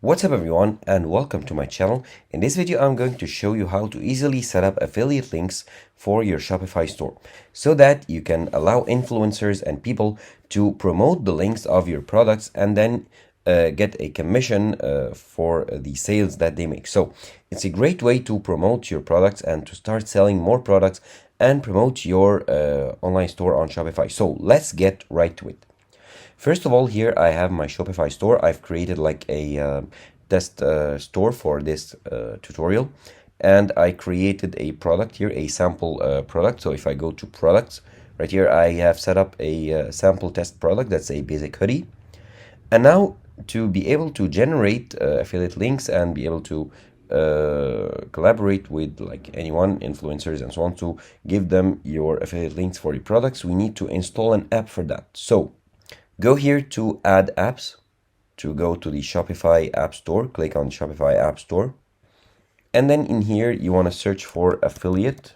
What's up everyone and welcome to my channel. In this video I'm going to show you how to easily set up affiliate links for your Shopify store so that you can allow influencers and people to promote the links of your products and then get a commission for the sales that they make. So it's a great way to promote your products and to start selling more products and promote your online store on Shopify. So let's get right to it. First of all, here I have my Shopify store. I've created like a test store for this tutorial, and I created a product here, a sample product. So if I go to products, right here I have set up a sample test product. That's a basic hoodie. And now to be able to generate affiliate links and be able to collaborate with like anyone, influencers and so on, to give them your affiliate links for your products, we need to install an app for that. So go here to add apps, to go to the Shopify App Store, click on Shopify App Store. And then in here, you want to search for affiliate.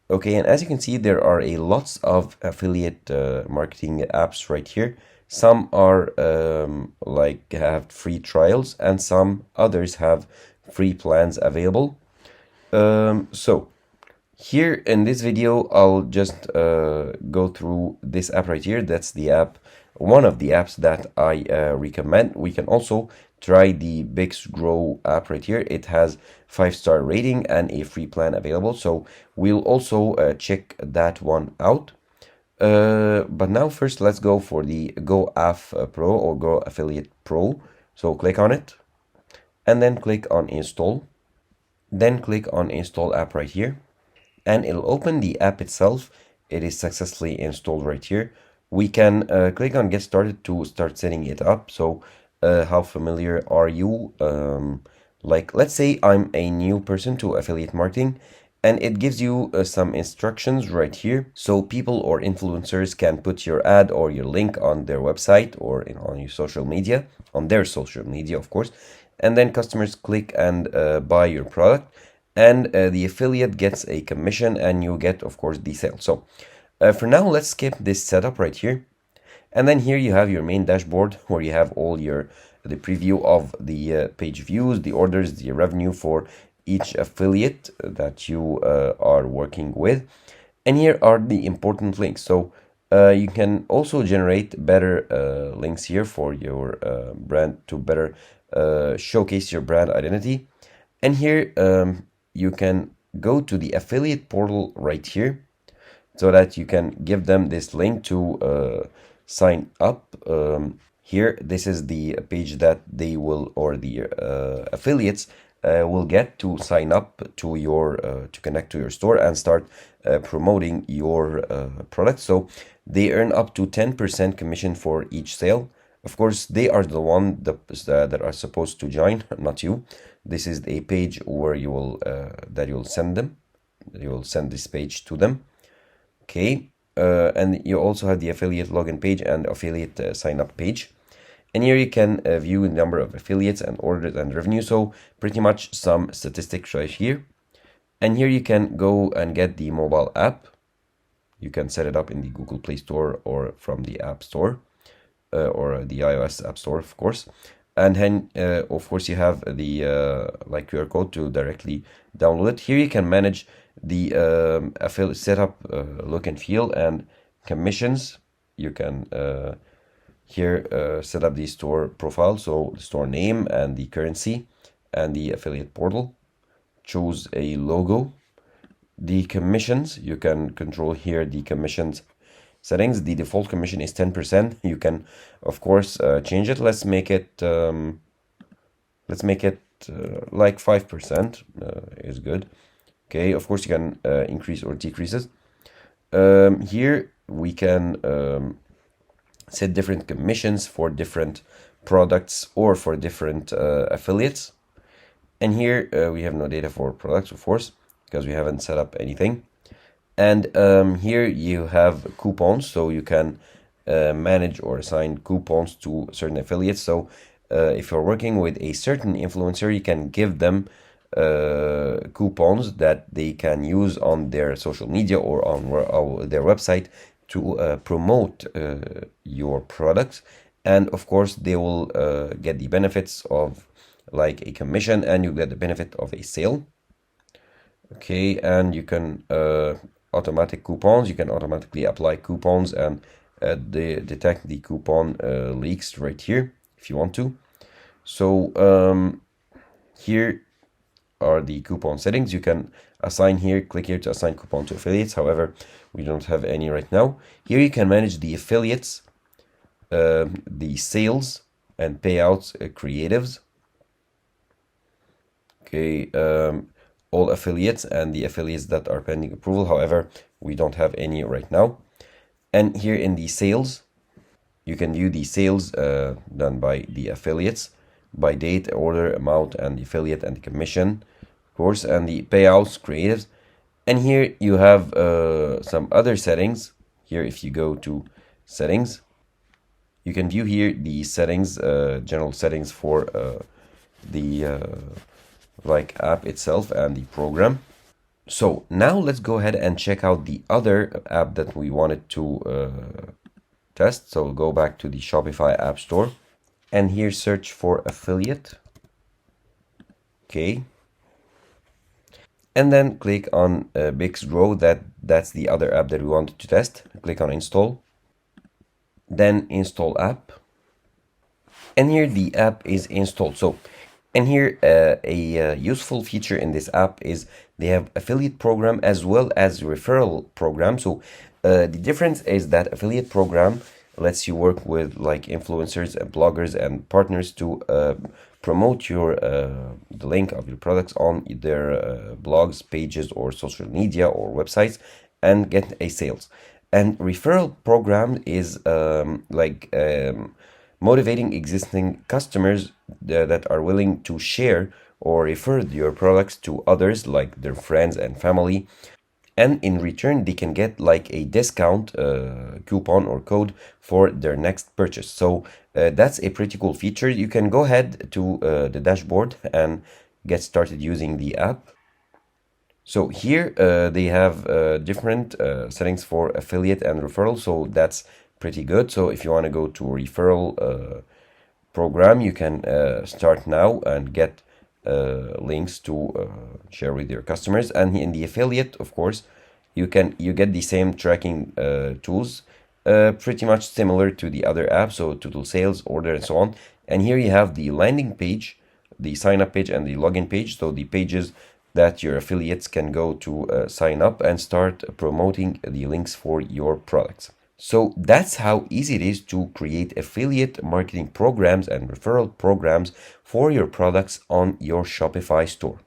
Okay, and as you can see, there are a lots of affiliate marketing apps right here. Some are like have free trials and some others have free plans available. So here in this video, I'll just go through this app right here. That's the app, one of the apps that I recommend. We can also try the Bix Grow app right here. It has 5-star rating and a free plan available. So we'll also check that one out. But now first, let's go for the Go Aff Pro or Go Affiliate Pro. So click on it and then click on install. Then click on install app right here. And it'll open the app itself. It is successfully installed right here. We can click on get started to start setting it up. So how familiar are you? Like, let's say I'm a new person to affiliate marketing, and it gives you some instructions right here. So people or influencers can put your ad or your link on their website or on your social media, on their social media, of course. And then customers click and buy your product. And the affiliate gets a commission and you get, of course, the sale. So for now, let's skip this setup right here. And then here you have your main dashboard where you have all the preview of the page views, the orders, the revenue for each affiliate that you are working with. And here are the important links. So you can also generate better links here for your brand to better showcase your brand identity. And here you can go to the affiliate portal right here so that you can give them this link to sign up. Here, this is the page that they will, or the affiliates will get to sign up to your, to connect to your store and start promoting your product. So they earn up to 10% commission for each sale. Of course, they are the one that are supposed to join, not you. This is a page where you will that you'll send them. You will send this page to them. Okay, and you also have the affiliate login page and affiliate sign up page. And here you can view the number of affiliates and orders and revenue. So pretty much some statistics right here. And here you can go and get the mobile app. You can set it up in the Google Play Store or from the App Store. Or the iOS App Store, of course. And then, of course, you have the like QR code to directly download it. Here you can manage the affiliate setup, look and feel, and commissions. You can here set up the store profile, so the store name and the currency and the affiliate portal. Choose a logo. The commissions, you can control here the commissions settings. The default commission is 10%. You can, of course, change it. Let's make it like 5% is good. Okay, of course you can increase or decrease it. Here we can set different commissions for different products or for different affiliates. And here we have no data for products, of course, because we haven't set up anything. And here you have coupons, so you can manage or assign coupons to certain affiliates. So if you're working with a certain influencer, you can give them coupons that they can use on their social media or on their website to promote your products. And of course, they will get the benefits of like a commission, and you get the benefit of a sale. Okay, and you can automatic coupons. You can automatically apply coupons and detect the coupon leaks right here if you want to. So here are the coupon settings. You can assign here, click here to assign coupon to affiliates. However, we don't have any right now. Here you can manage the affiliates, the sales and payouts, creatives. Okay, all affiliates and the affiliates that are pending approval. However, we don't have any right now. And here in the sales, you can view the sales done by the affiliates by date, order, amount, and the affiliate and the commission, of course, and the payouts, creatives. And here you have some other settings. Here, if you go to settings, you can view here the settings, general settings for the like app itself and the program. So now let's go ahead and check out the other app that we wanted to test. So go back to the Shopify App Store and here search for affiliate. Okay. And then click on Bix Grow. That's the other app that we wanted to test. Click on install. Then install app. And here the app is installed. So, and here a useful feature in this app is they have affiliate program as well as referral program. So the difference is that affiliate program lets you work with like influencers and bloggers and partners to promote your the link of your products on their blogs, pages, or social media or websites and get a sales. And referral program is motivating existing customers that are willing to share or refer your products to others like their friends and family, and in return they can get like a discount coupon or code for their next purchase. So that's a pretty cool feature. You can go ahead to the dashboard and get started using the app. So here they have different settings for affiliate and referral, so that's pretty good. So if you want to go to referral program, you can start now and get links to share with your customers. And in the affiliate, of course, you get the same tracking tools, pretty much similar to the other apps, so total sales, order, and so on. And here you have the landing page, the sign up page, and the login page. So the pages that your affiliates can go to sign up and start promoting the links for your products. So that's how easy it is to create affiliate marketing programs and referral programs for your products on your Shopify store.